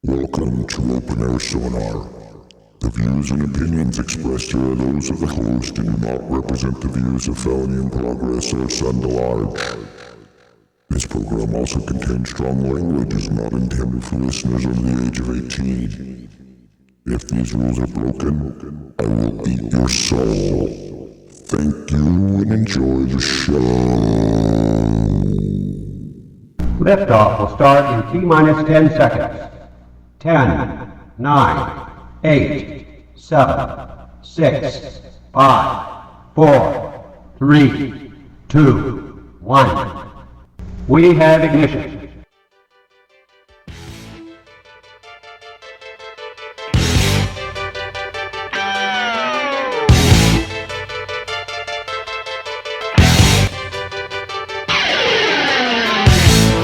Welcome to Open Air Sonar. The views and opinions expressed here are those of the host and do not represent the views of Felony in Progress or Sun Large. This program also contains strong language and is not intended for listeners under the age of 18. If these rules are broken, I will eat your soul. Thank you and enjoy the show. Liftoff will start in T-minus 10 seconds. 10, 9, 8, 7, 6, 5, 4, 3, 2, 1. We have ignition.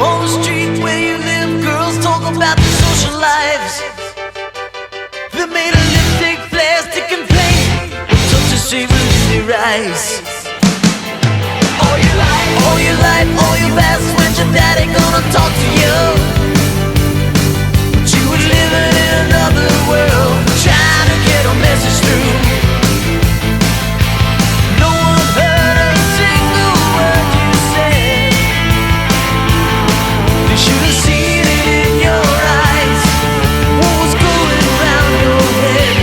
On the street where you live, girls talk about their social lives. They made a lipstick, plastic and plain, such a savor in their eyes. All your life, all your past, when's your daddy gonna talk to you? But you were living in another world, trying to get a message through. No one heard a single word you said. You should have seen it in your eyes, what was going around your head.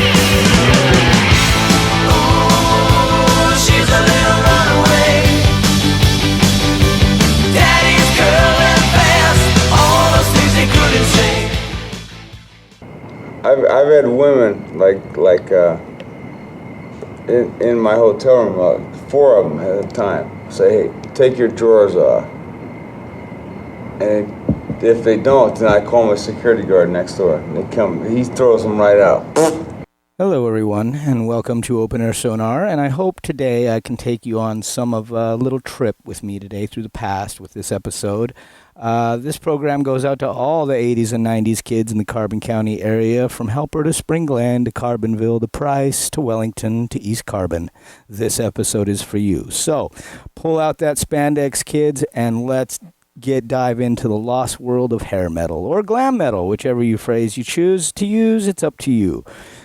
Oh, she's a little runaway. Daddy's curling fast, all those things they couldn't say. I've had women in my hotel room, 4 of them at a time, say, hey, take your drawers off. And if they don't, then I call my security guard next door. And they come, he throws them right out. Hello, everyone, and welcome to Open Air Sonar. And I hope today I can take you on some of a little trip with me today through the past with this episode. This program goes out to all the 80s and 90s kids in the Carbon County area, from Helper to Spring Glen to Carbonville to Price to Wellington to East Carbon. This episode is for you. So pull out that spandex, kids, and let's dive into the lost world of hair metal or glam metal, whichever phrase you choose to use. It's up to you.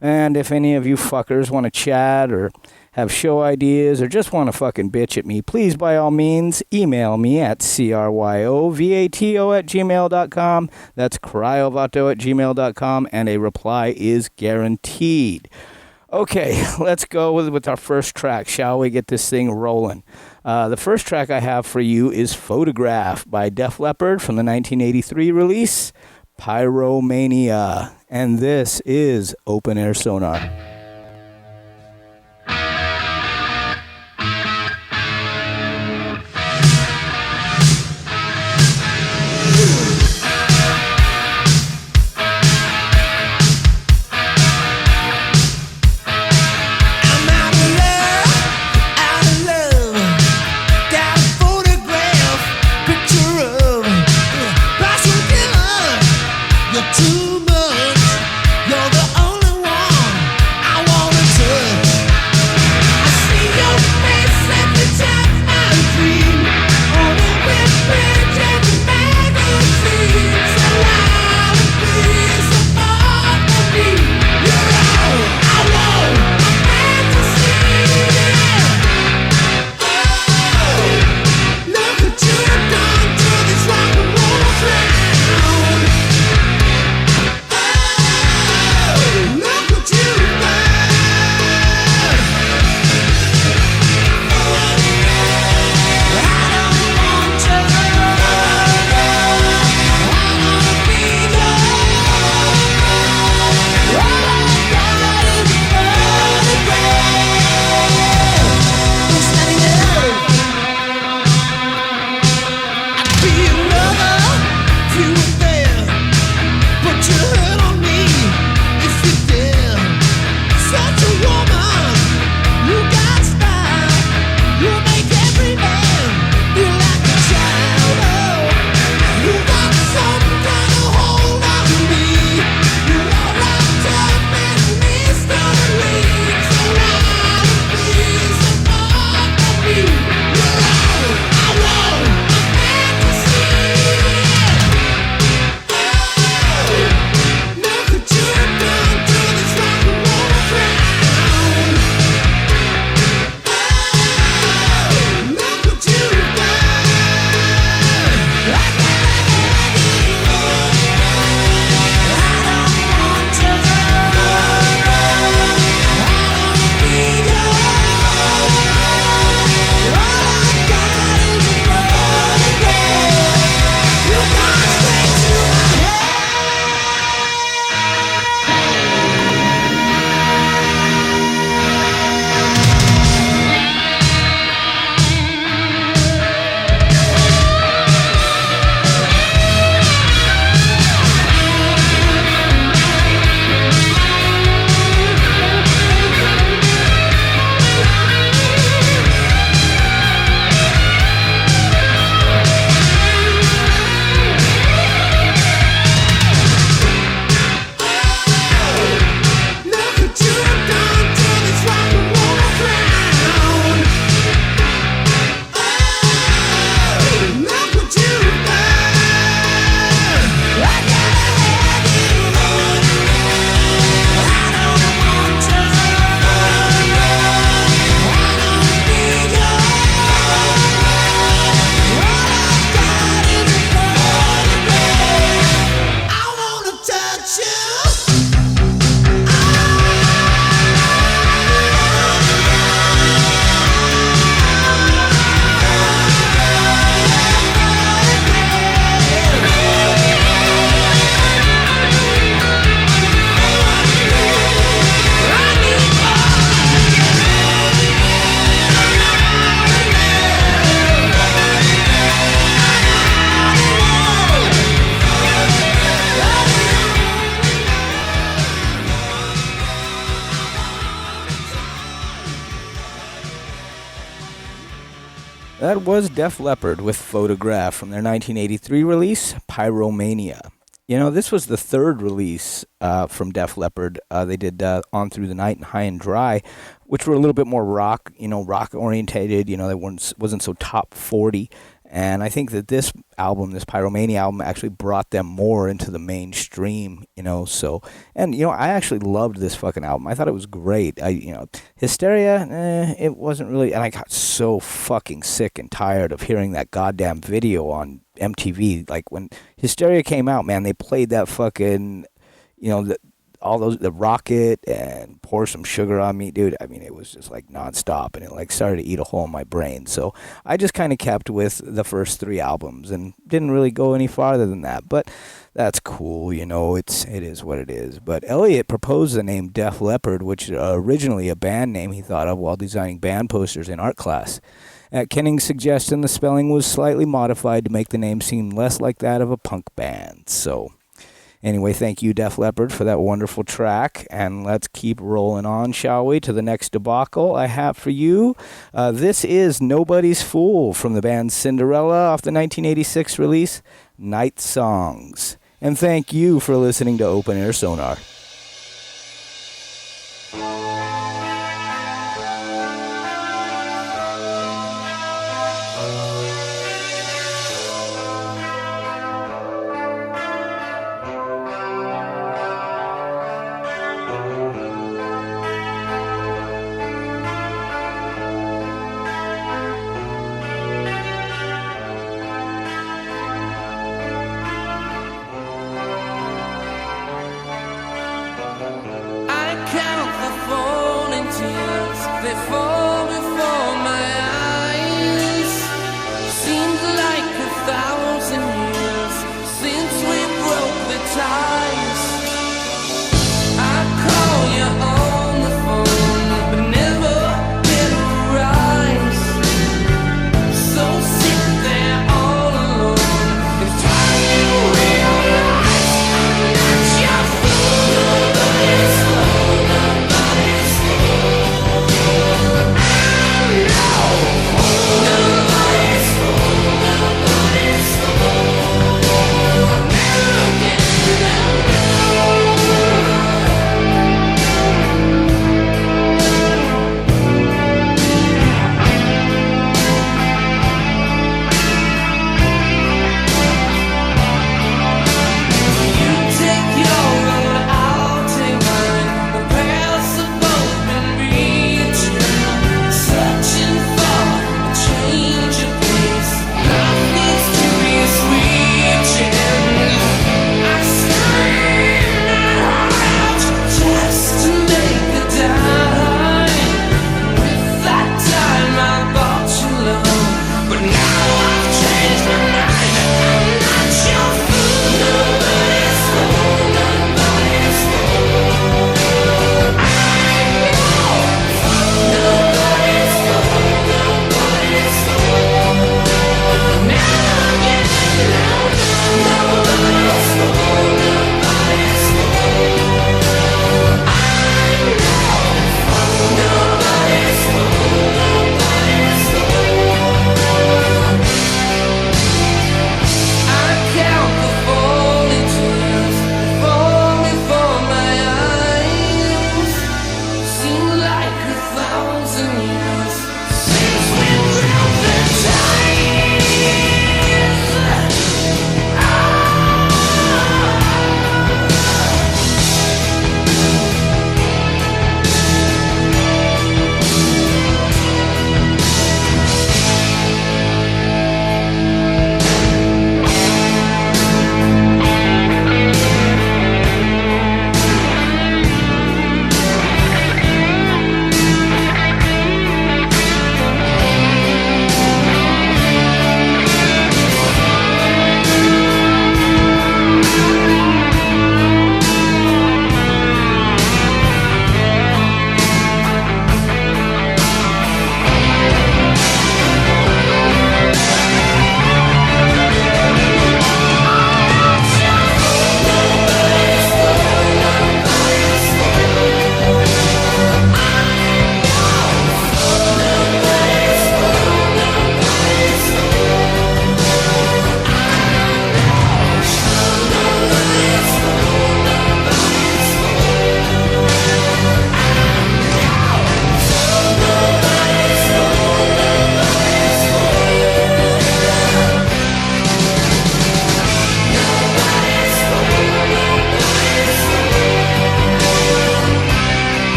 And if any of you fuckers want to chat or have show ideas or just want to fucking bitch at me, please by all means email me at cryovato@gmail.com. That's cryovato@gmail.com, and a reply is guaranteed. Okay, let's go with our first track. Shall we get this thing rolling? The first track I have for you is Photograph by Def Leppard from the 1983 release, Pyromania. And this is Open Air Sonar. Too much, you're the only one I wanna touch. I see your face every time I dream, on the webpage and the magazines. A lot of things apart from me. You're all I want, a fantasy. Oh, look what you've done to this rock and roll town. Look what you've done. I don't want your love. I wanna be yours. All I got is a photograph. I'm standing there. I'd be your lover if you were there. Put your head on me if you dare. Such a woman, you got style. You make every man feel like a child. Oh, you got some kind of hold on me. You're all wrapped up in mystery. So lot of things apart from me. You're all I want, a fantasy. Oh, That was Def Leppard with Photograph from their 1983 release, Pyromania. You know, this was the third release from Def Leppard. They did On Through the Night and High and Dry, which were a little bit more rock, rock orientated. They wasn't so top 40. And I think that this album, this Pyromania album, actually brought them more into the mainstream, so, and, I actually loved this fucking album. I thought it was great. Hysteria, it wasn't really, and I got so fucking sick and tired of hearing that goddamn video on MTV. Like, when Hysteria came out, man, they played that fucking, the Rocket and Pour Some Sugar on Me, dude. I mean, it was just like nonstop, and it like started to eat a hole in my brain. So I just kind of kept with the first three albums and didn't really go any farther than that. But that's cool, it is what it is. But Elliot proposed the name Def Leppard, which originally a band name he thought of while designing band posters in art class. At Kenning's suggestion, the spelling was slightly modified to make the name seem less like that of a punk band. So anyway, thank you, Def Leppard, for that wonderful track. And let's keep rolling on, shall we, to the next debacle I have for you. This is Nobody's Fool from the band Cinderella off the 1986 release, Night Songs. And thank you for listening to Open Air Sonar.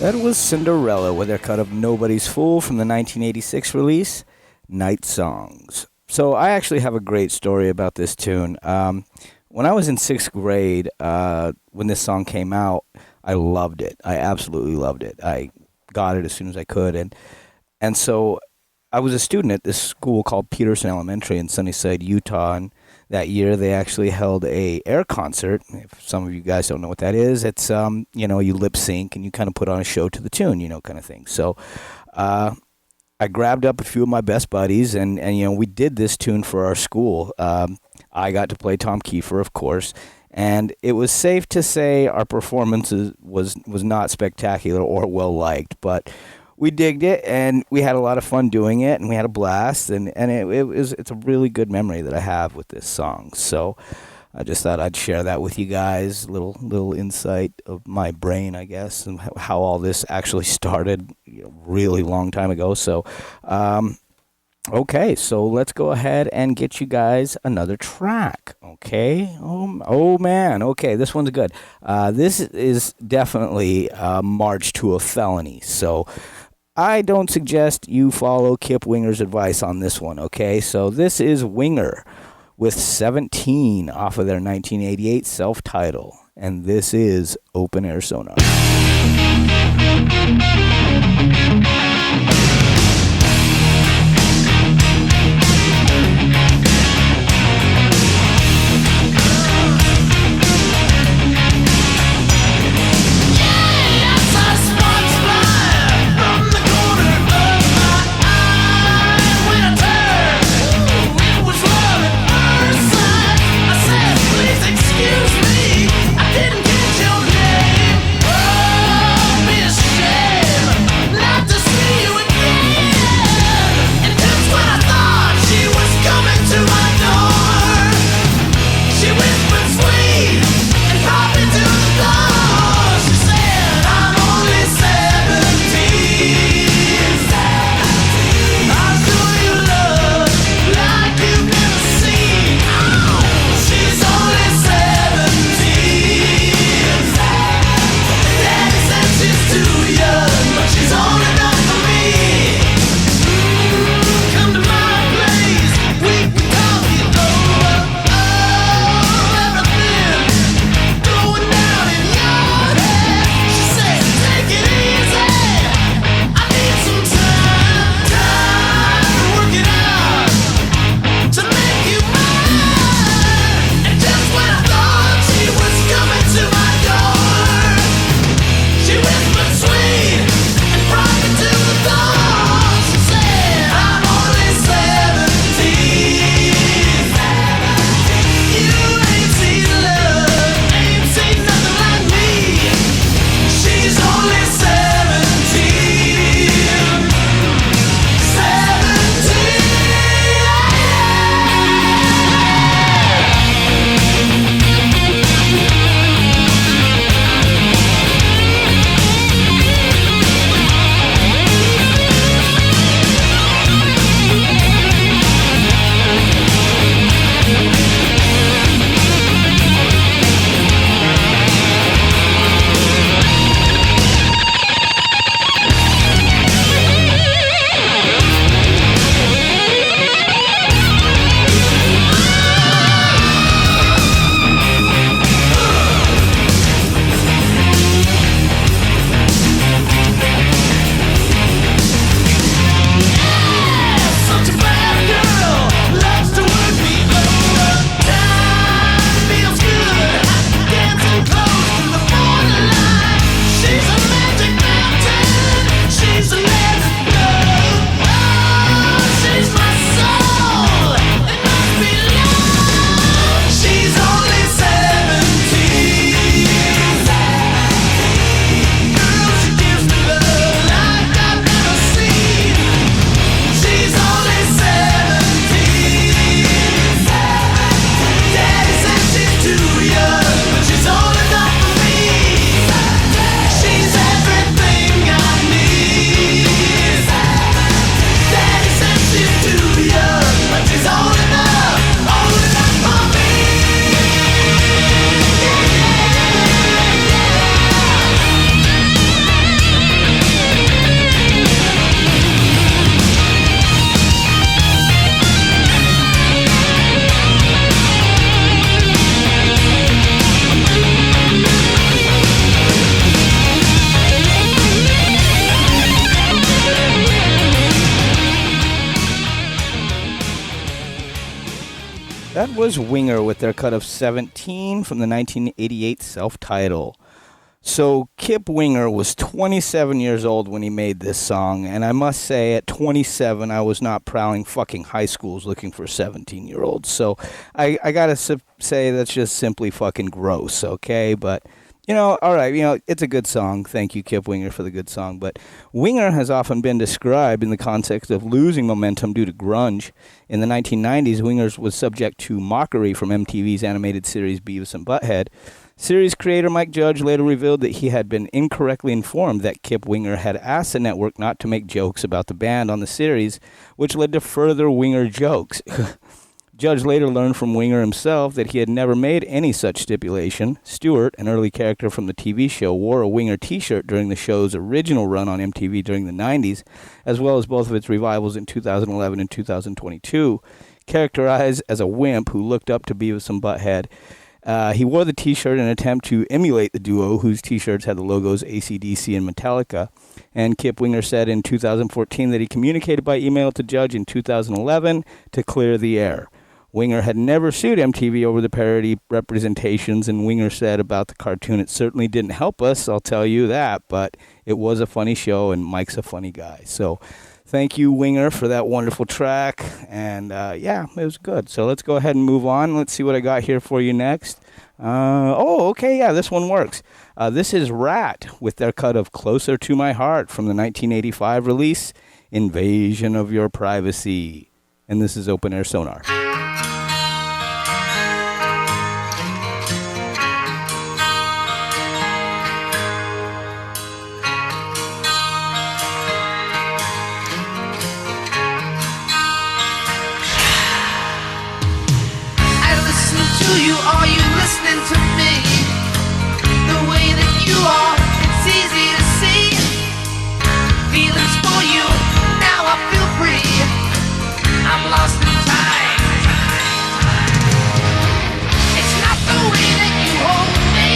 That was Cinderella with their cut of Nobody's Fool from the 1986 release, Night Songs. So I actually have a great story about this tune. When I was in 6th grade, when this song came out, I loved it. I absolutely loved it. I got it as soon as I could. And so I was a student at this school called Peterson Elementary in Sunnyside, Utah, and that year they actually held a air concert. If some of you guys don't know what that is, it's you lip sync and you kind of put on a show to the tune, kind of thing. So I grabbed up a few of my best buddies and we did this tune for our school. I got to play Tom Kiefer, of course, and it was safe to say our performance was not spectacular or well liked, but we digged it, and we had a lot of fun doing it, and we had a blast, and it's a really good memory that I have with this song. So I just thought I'd share that with you guys, little insight of my brain, I guess, and how all this actually started really long time ago. So, okay, so let's go ahead and get you guys another track, okay? Oh man, okay, this one's good. This is definitely March to a Felony, so I don't suggest you follow Kip Winger's advice on this one, okay? So this is Winger with 17 off of their 1988 self-title, and this is Open Air Sonar. Excuse me, I didn't get your name. Oh, be ashamed. That was Winger with their cut of 17 from the 1988 self-title. So Kip Winger was 27 years old when he made this song, and I must say at 27 I was not prowling fucking high schools looking for 17-year-olds. So I gotta say that's just simply fucking gross, okay? But, all right, it's a good song. Thank you, Kip Winger, for the good song. But Winger has often been described in the context of losing momentum due to grunge. In the 1990s, Winger was subject to mockery from MTV's animated series Beavis and Butthead. Series creator Mike Judge later revealed that he had been incorrectly informed that Kip Winger had asked the network not to make jokes about the band on the series, which led to further Winger jokes. Judge later learned from Winger himself that he had never made any such stipulation. Stewart, an early character from the TV show, wore a Winger t-shirt during the show's original run on MTV during the 90s, as well as both of its revivals in 2011 and 2022. Characterized as a wimp who looked up to Beavis and Butthead, he wore the t-shirt in an attempt to emulate the duo, whose t-shirts had the logos AC/DC and Metallica. And Kip Winger said in 2014 that he communicated by email to Judge in 2011 to clear the air. Winger had never sued MTV over the parody representations, and Winger said about the cartoon, "It certainly didn't help us, I'll tell you that, but it was a funny show, and Mike's a funny guy." So thank you, Winger, for that wonderful track. And, it was good. So let's go ahead and move on. Let's see what I got here for you next. This one works. This is Rat with their cut of Closer to My Heart from the 1985 release, Invasion of Your Privacy. And this is Open Air Sonar. Are you listening to me? The way that you are, it's easy to see. Feelings for you, now I feel free. I'm lost in time. It's not the way that you hold me.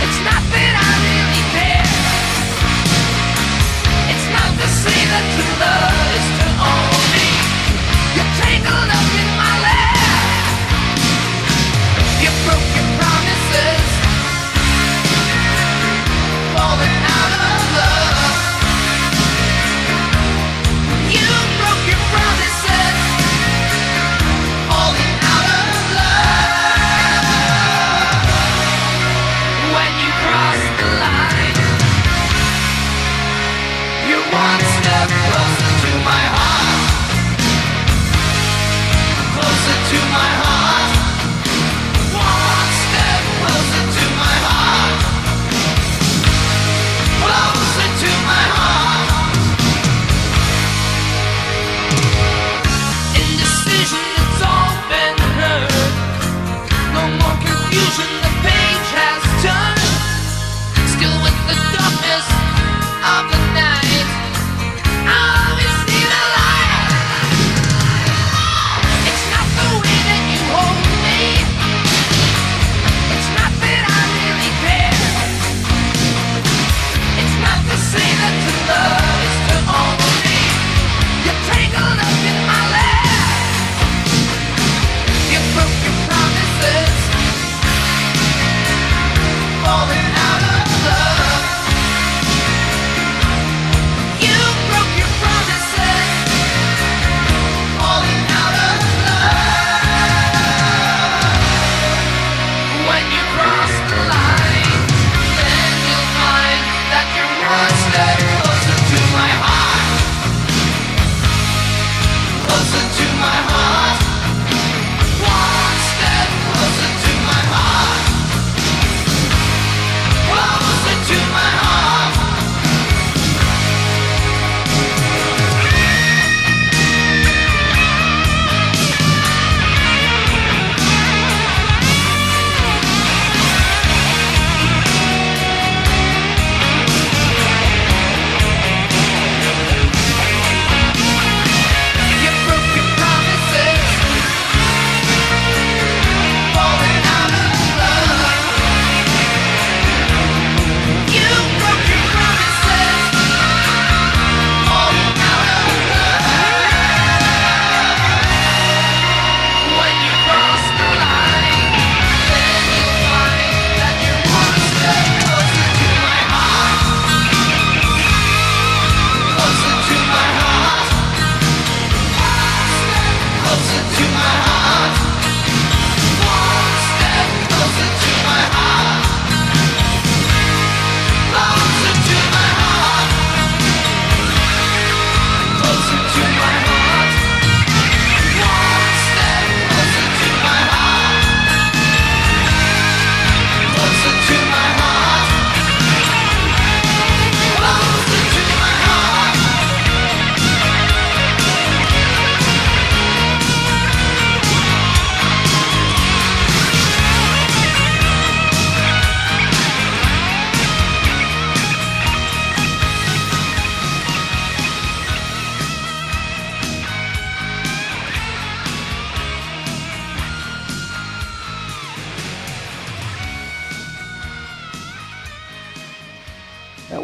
It's not that I really care. It's not to say that to love is to own me. You're tangled up in my lair. You broke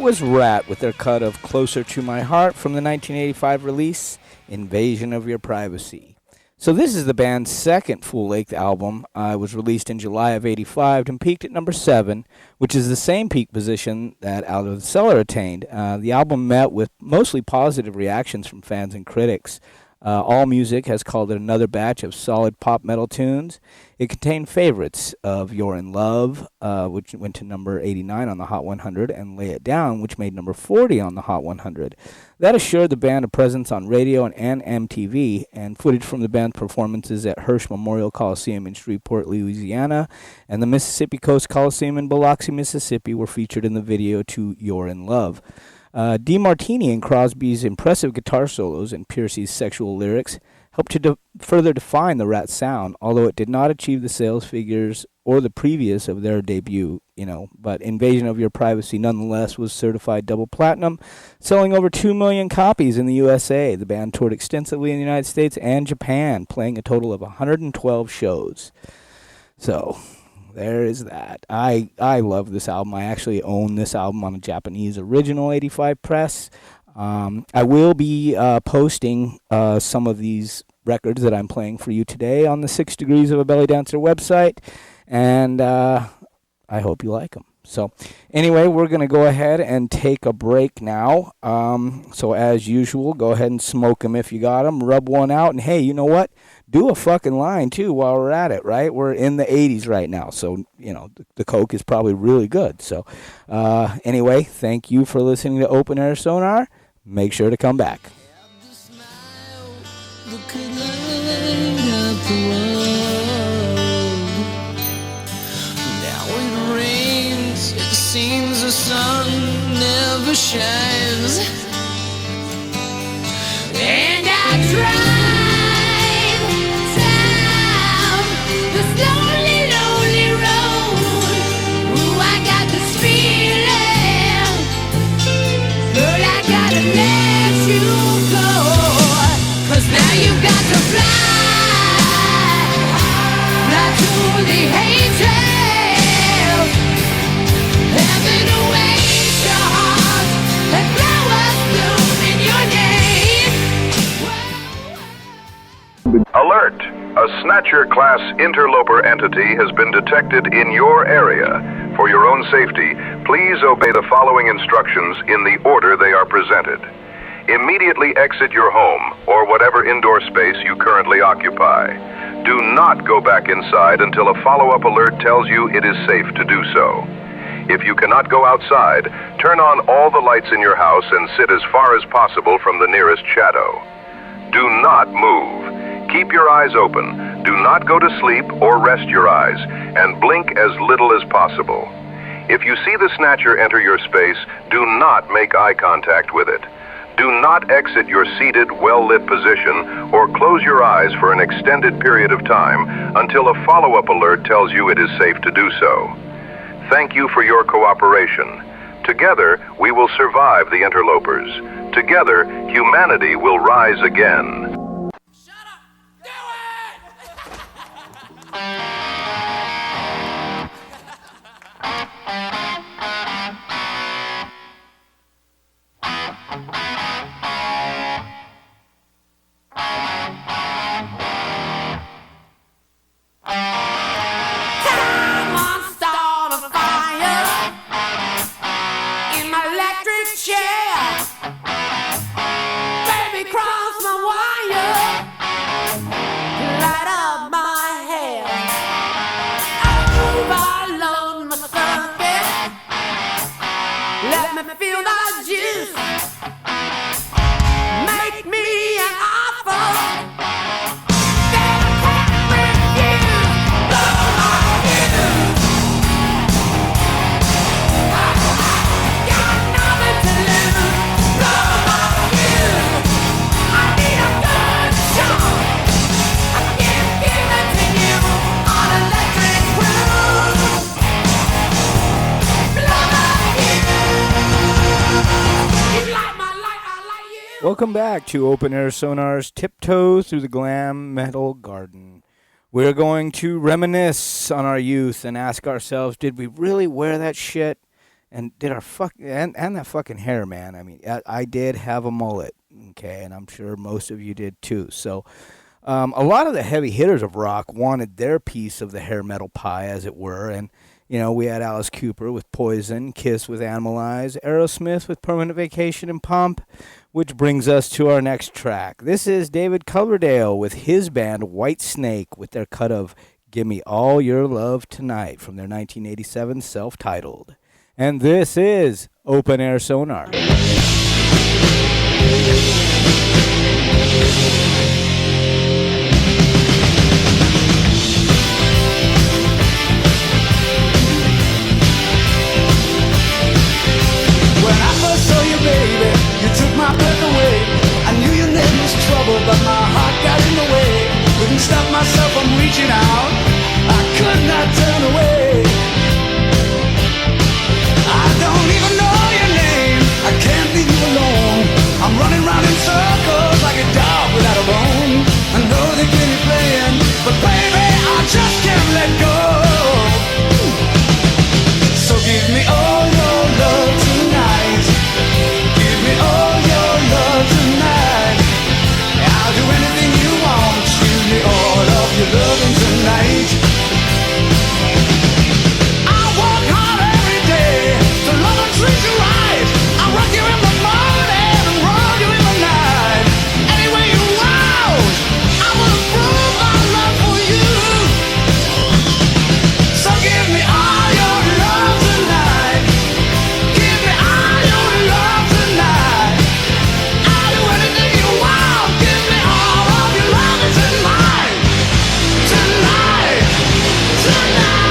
was Rat with their cut of Closer to My Heart from the 1985 release, Invasion of Your Privacy. So this is the band's second full-length album. It was released in July of '85 and peaked at number 7, which is the same peak position that Out of the Cellar attained. The album met with mostly positive reactions from fans and critics. AllMusic has called it another batch of solid pop metal tunes. It contained favorites of You're in Love, which went to number 89 on the Hot 100, and Lay It Down, which made number 40 on the Hot 100. That assured the band a presence on radio and MTV, and footage from the band's performances at Hirsch Memorial Coliseum in Shreveport, Louisiana, and the Mississippi Coast Coliseum in Biloxi, Mississippi were featured in the video to You're in Love. DeMartini and Crosby's impressive guitar solos and Piercy's sexual lyrics helped to further define the Rat sound, although it did not achieve the sales figures or the previous of their debut, but Invasion of Your Privacy nonetheless was certified double platinum, selling over 2 million copies in the USA. The band toured extensively in the United States and Japan, playing a total of 112 shows. So there is that. I love this album. I actually own this album on a Japanese original 85 press. I will be posting some of these records that I'm playing for you today on the 6 Degrees of a Belly Dancer website, and I hope you like them. So anyway, we're going to go ahead and take a break now. So as usual, go ahead and smoke them if you got them. Rub one out, and hey, you know what? Do a fucking line, too, while we're at it, right? We're in the 80s right now, so, the Coke is probably really good. So anyway, thank you for listening to Open Air Sonar. Make sure to come back. Seems the sun never shines, and I drive down this lonely, lonely road. Ooh, I got this feeling, girl, I gotta let you go, 'cause now you got to fly to the hatred. Alert! A Snatcher-class interloper entity has been detected in your area. For your own safety, please obey the following instructions in the order they are presented. Immediately exit your home or whatever indoor space you currently occupy. Do not go back inside until a follow-up alert tells you it is safe to do so. If you cannot go outside, turn on all the lights in your house and sit as far as possible from the nearest shadow. Do not move. Keep your eyes open. Do not go to sleep or rest your eyes, and blink as little as possible. If you see the Snatcher enter your space, do not make eye contact with it. Do not exit your seated, well-lit position or close your eyes for an extended period of time until a follow-up alert tells you it is safe to do so. Thank you for your cooperation. Together, we will survive the interlopers. Together, humanity will rise again. Welcome back to Open Air Sonar's Tiptoe Through the Glam Metal Garden. We're going to reminisce on our youth and ask ourselves, did we really wear that shit? and did our and that fucking hair, man. I mean, I did have a mullet, okay, and I'm sure most of you did too. So, a lot of the heavy hitters of rock wanted their piece of the hair metal pie, as it were, and we had Alice Cooper with Poison, Kiss with Animalize, Aerosmith with Permanent Vacation and Pump, which brings us to our next track. This is David Coverdale with his band White Snake with their cut of Gimme All Your Love Tonight from their 1987 self-titled. And this is Open Air Sonar. Baby, you took my breath away. I knew your name was trouble, but my heart got in the way. Couldn't stop myself from reaching out. I could not turn away. I don't even know your name. I can't leave you alone. I'm running round in circles like a dog without a bone. I know they keep me playing, but baby, I just can't let go. So give me all your love tonight. Give me all your love tonight. I'll do anything you want. Give me all of your loving tonight. I work hard every day to love and treat you right. I rock you in the morning and roll you in the night. Any way you want, I will prove my love for you. So give me all your love tonight. Give me all your love tonight. I'll do anything you want. Give me all of your love tonight. Tonight. Tonight.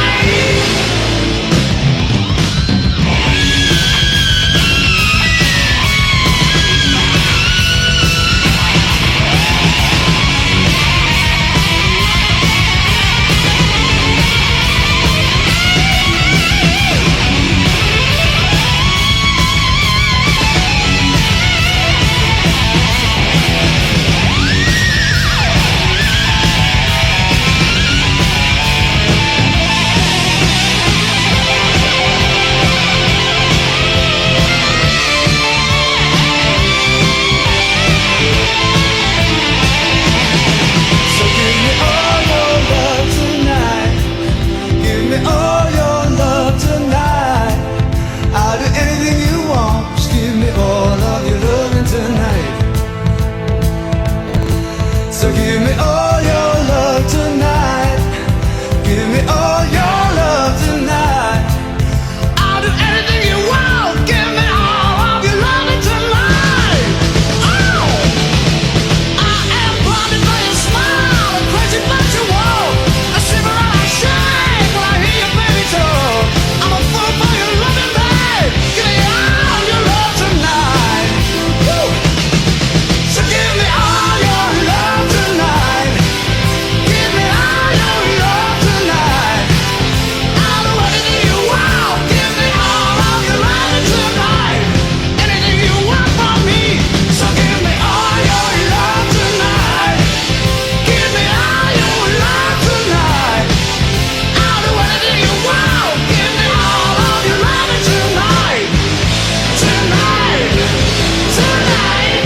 So give me all your love tonight. Give me all your love tonight. I'll do anything you want. Just give me all of your loving tonight. So give me all your love tonight. Give me all your love tonight. I'll do anything you want. Give me all of your loving tonight. Oh! I am blinded by your smile and crazy about your walk. I shiver and I shake when I hear your baby talk. I'm a fool for your loving, babe. Give me all your love tonight. Woo! So give me all your love tonight. Give me all your love tonight. I'll do anything you want. Give me all of your love tonight. Anything you want from me. So give me all your love tonight. Give me all your love tonight. I'll do anything you want. Give me all of your love tonight. Tonight. Tonight.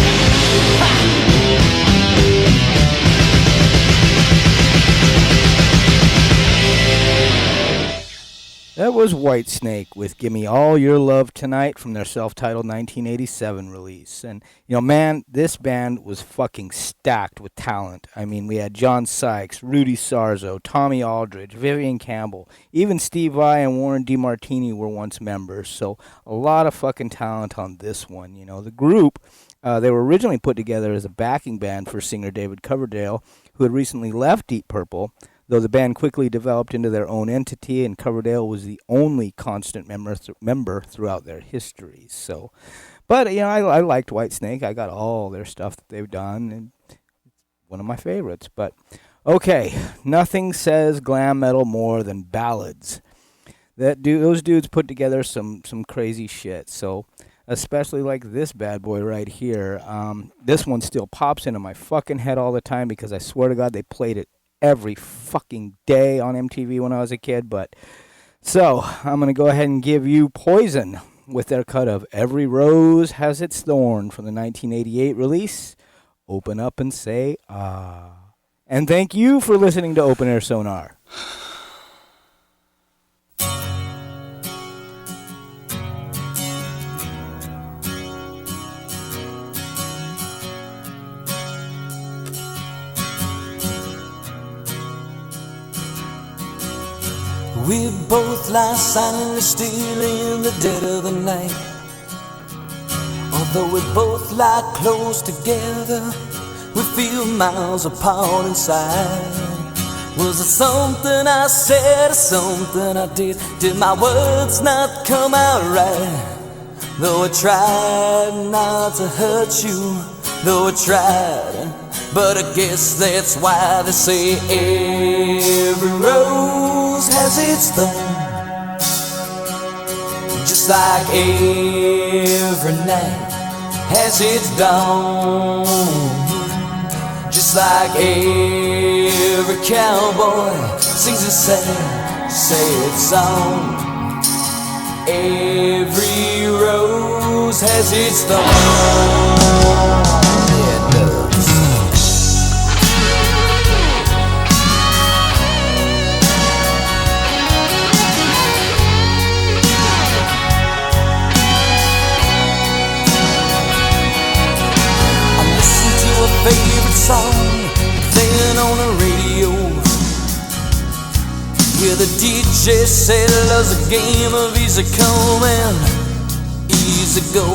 That was Whitesnake with Gimme All Your Love Tonight from their self-titled 1987 release. And, man, this band was fucking stacked with talent. I mean, we had John Sykes, Rudy Sarzo, Tommy Aldridge, Vivian Campbell. Even Steve Vai and Warren DeMartini were once members. So a lot of fucking talent on this one. The group, they were originally put together as a backing band for singer David Coverdale, who had recently left Deep Purple, though the band quickly developed into their own entity, and Coverdale was the only constant member throughout their history. So, but I liked Whitesnake. I got all their stuff that they've done, and one of my favorites. But okay, nothing says glam metal more than ballads. Those dudes put together some crazy shit. So, especially like this bad boy right here. This one still pops into my fucking head all the time because I swear to God they played it every fucking day on MTV when I was a kid. But So I'm going to go ahead and give you Poison with their cut of Every Rose Has Its Thorn from the 1988 release. Open up and say ah. And thank you for listening to Open Air Sonar. We both lie silently still in the dead of the night. Although we both lie close together, we feel miles apart inside. Was it something I said or something I did? Did my words not come out right? Though I tried not to hurt you, though I tried, but I guess that's why they say every rose has its thorn. Just like every night has its dawn. Just like every cowboy sings a sad, sad song. Every rose has its thorn. Yeah, it does. I listen to a favorite song playing on the radio. Yeah, the DJ said love's a game of easy come and easy go.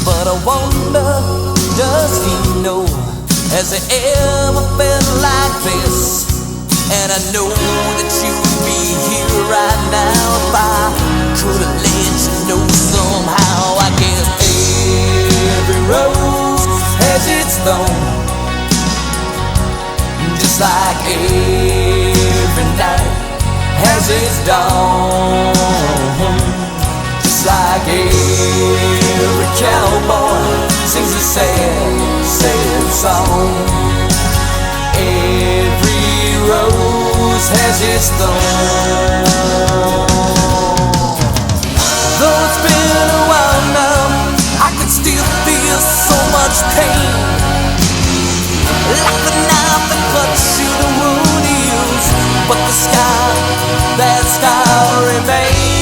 But I wonder, does he know? Has he ever felt like this? And I know that you'd be here right now if I could have let you know somehow. I guess every rose has its thorn. Just like every night has its dawn. Just like every cowboy sings a sad, sad song. Every rose has its thorn. Though it's been a while now, I can still feel so much pain. Like the knife that cuts you, the wound heals, but the scar, that scar remains.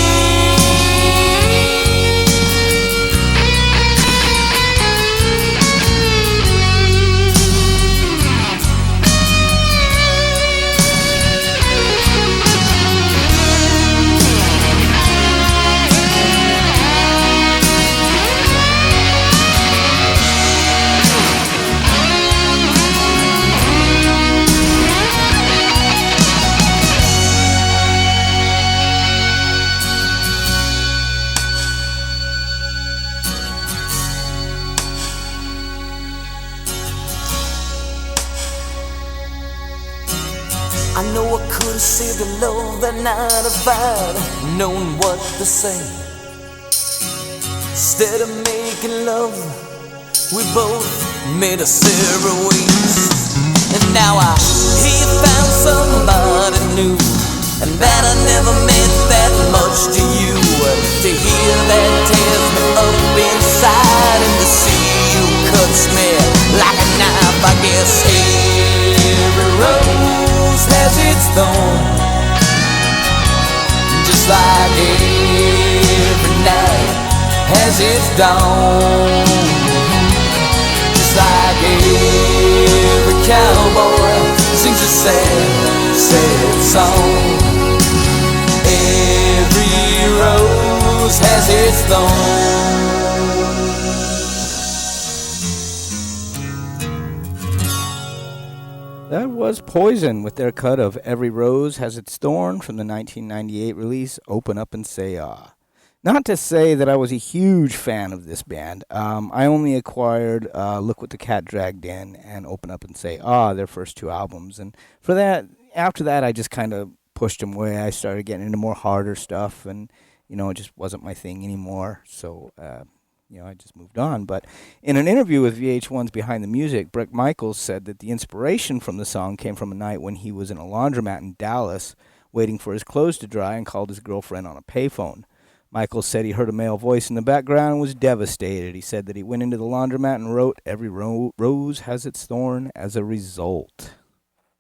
I know I could have saved the love that night if I'd known what to say. Instead of making love, we both made a separate ways. And now I hear you found somebody new, and that I never meant that much to you. To hear that tears me up inside, and to see you cuts me like a knife. I guess every rose has its thorn. Just like every night has its dawn. Just like every cowboy sings a sad, sad song. Every rose has its thorn. That was Poison with their cut of Every Rose Has Its Thorn from the 1998 release Open Up and Say Ah. Not to say that I was a huge fan of this band. I only acquired Look What the Cat Dragged In and Open Up and Say Ah, their first two albums. And for that, after that, I just kind of pushed them away. I started getting into more harder stuff, and, it just wasn't my thing anymore. So, I just moved on. But in an interview with VH1's Behind the Music, Bret Michaels said that the inspiration from the song came from a night when he was in a laundromat in Dallas waiting for his clothes to dry and called his girlfriend on a payphone. Michael said he heard a male voice in the background and was devastated. He said that he went into the laundromat and wrote, "Every rose has its thorn" as a result.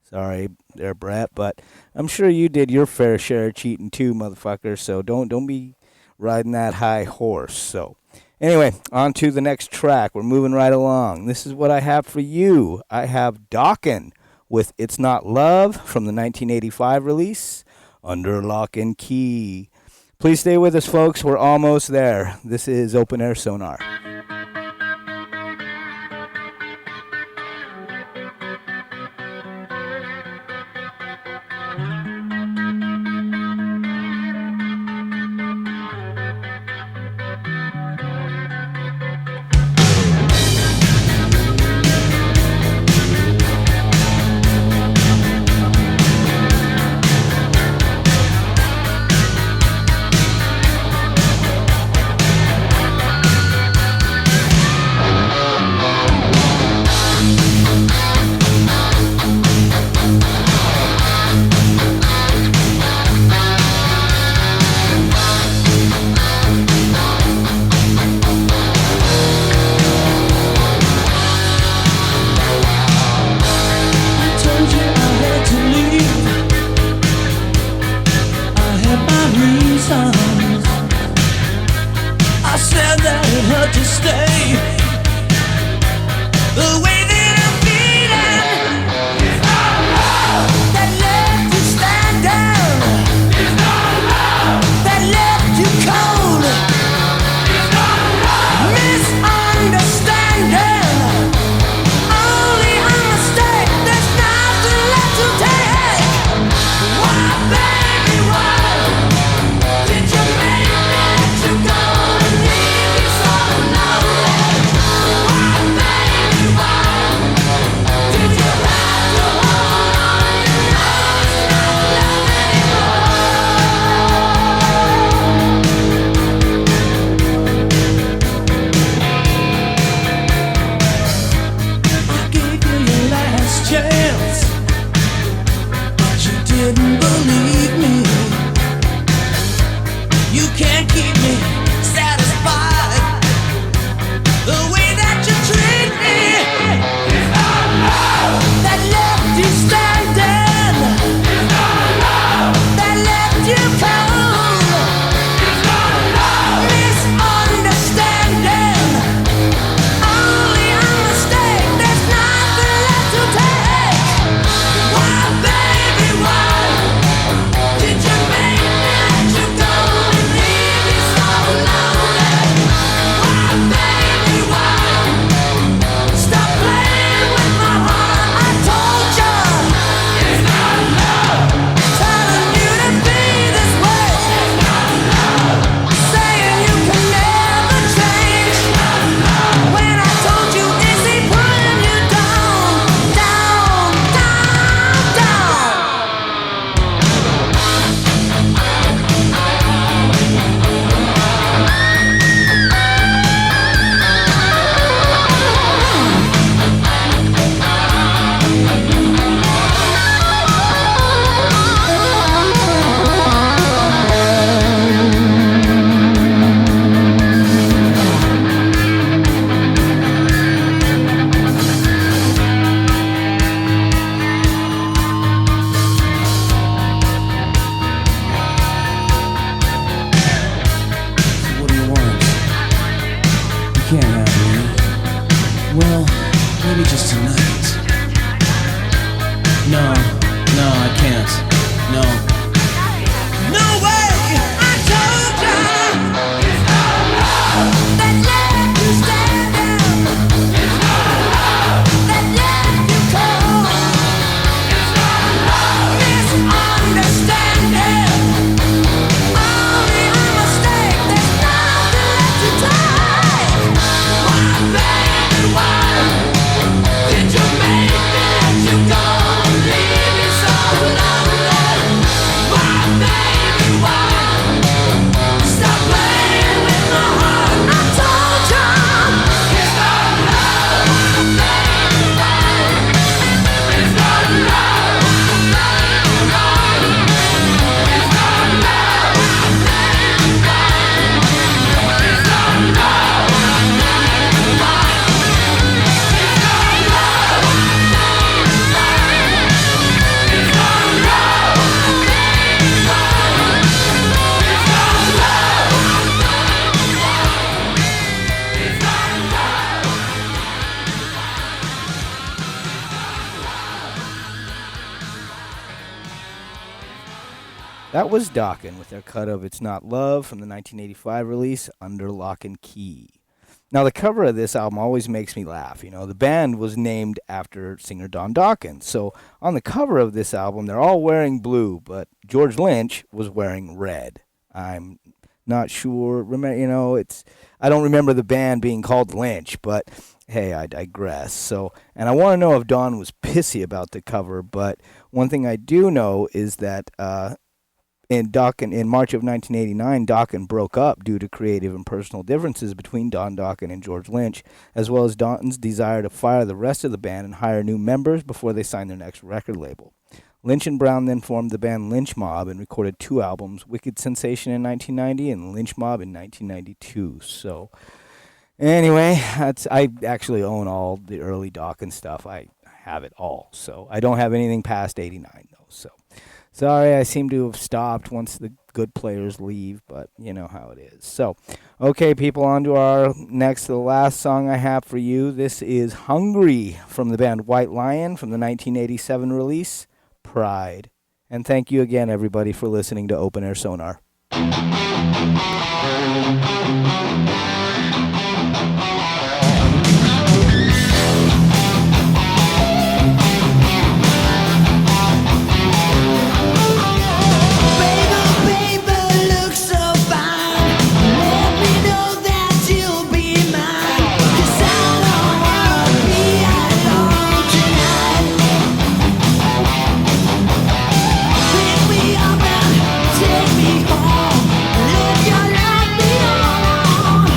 Sorry there, Brett, but I'm sure you did your fair share of cheating too, motherfucker, so don't be riding that high horse. So anyway, on to the next track. We're moving right along. This is what I have for you. I have Dawkin with "It's Not Love" from the 1985 release, Under Lock and Key. Please stay with us, folks. We're almost there. This is Open Air Sonar. That was Dokken with their cut of It's Not Love from the 1985 release, Under Lock and Key. Now, the cover of this album always makes me laugh. You know, the band was named after singer Don Dokken. So on the cover of this album, they're all wearing blue, but George Lynch was wearing red. I'm not sure. I don't remember the band being called Lynch, but hey, I digress. So, and I want to know if Don was pissy about the cover, but one thing I do know is that in March of 1989, Dokken broke up due to creative and personal differences between Don Dokken and George Lynch, as well as Don's desire to fire the rest of the band and hire new members before they signed their next record label. Lynch and Brown then formed the band Lynch Mob and recorded 2 albums, Wicked Sensation in 1990 and Lynch Mob in 1992. So, anyway, I actually own all the early Dokken stuff. I have it all. So, I don't have anything past 89, though. So, sorry, I seem to have stopped once the good players leave, but you know how it is. So, okay, people, on to the last song I have for you. This is Hungry from the band White Lion from the 1987 release, Pride. And thank you again, everybody, for listening to Open Air Sonar. Take me home, live your life beyond.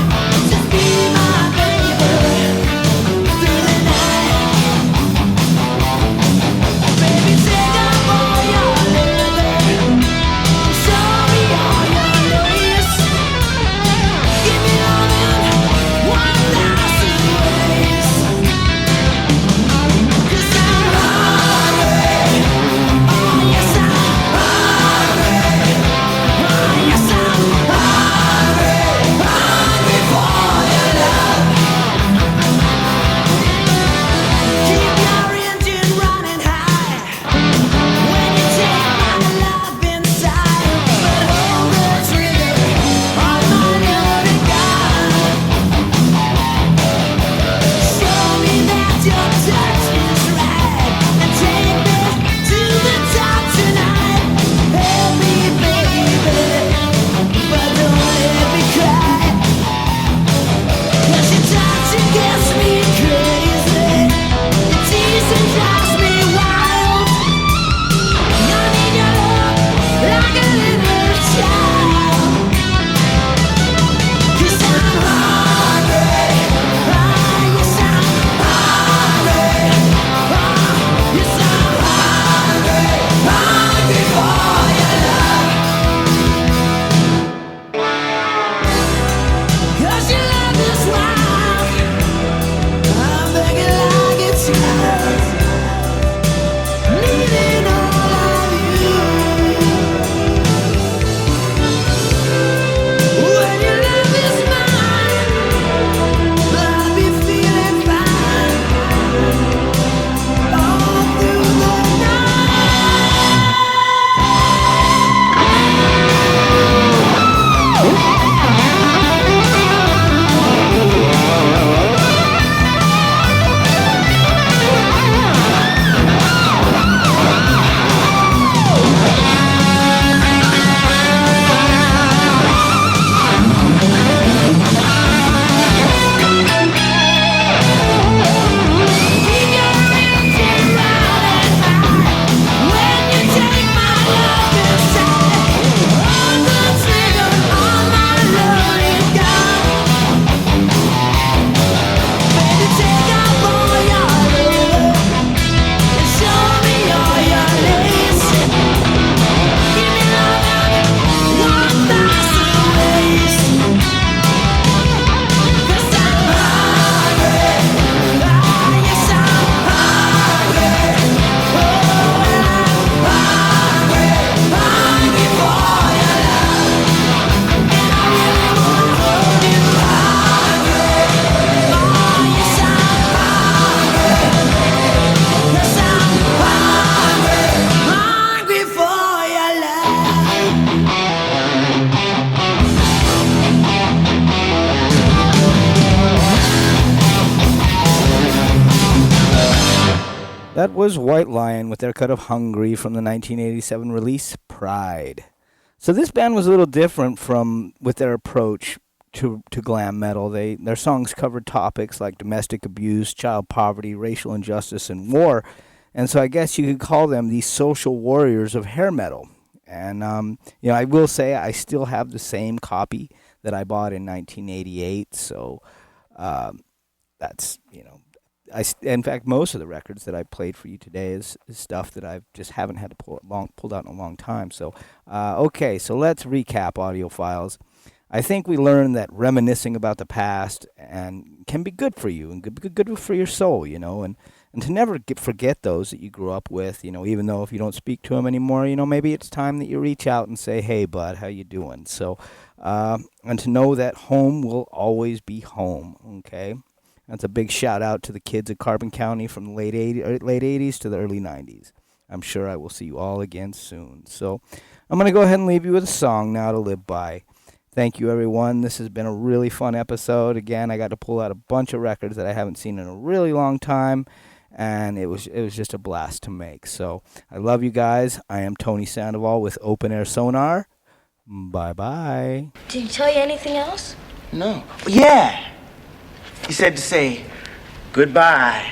was White Lion with their cut of Hungry from the 1987 release Pride. So this band was a little different with their approach to glam metal. Their songs covered topics like domestic abuse, child poverty, racial injustice, and war. And so I guess you could call them the social warriors of hair metal. And, I will say I still have the same copy that I bought in 1988. So that's, in fact, most of the records that I played for you today is stuff that I just haven't had to pulled out in a long time. So, okay, so let's recap, audiophiles. I think we learned that reminiscing about the past can be good for you and good for your soul, and to never forget those that you grew up with, even though if you don't speak to them anymore, maybe it's time that you reach out and say, hey, bud, how you doing? So, and to know that home will always be home, okay? That's a big shout out to the kids of Carbon County from the late 80s to the early 90s. I'm sure I will see you all again soon. So I'm going to go ahead and leave you with a song now to live by. Thank you, everyone. This has been a really fun episode. Again, I got to pull out a bunch of records that I haven't seen in a really long time, and it was just a blast to make. So I love you guys. I am Tony Sandoval with Open Air Sonar. Bye-bye. Did he tell you anything else? No. Yeah. He said to say goodbye.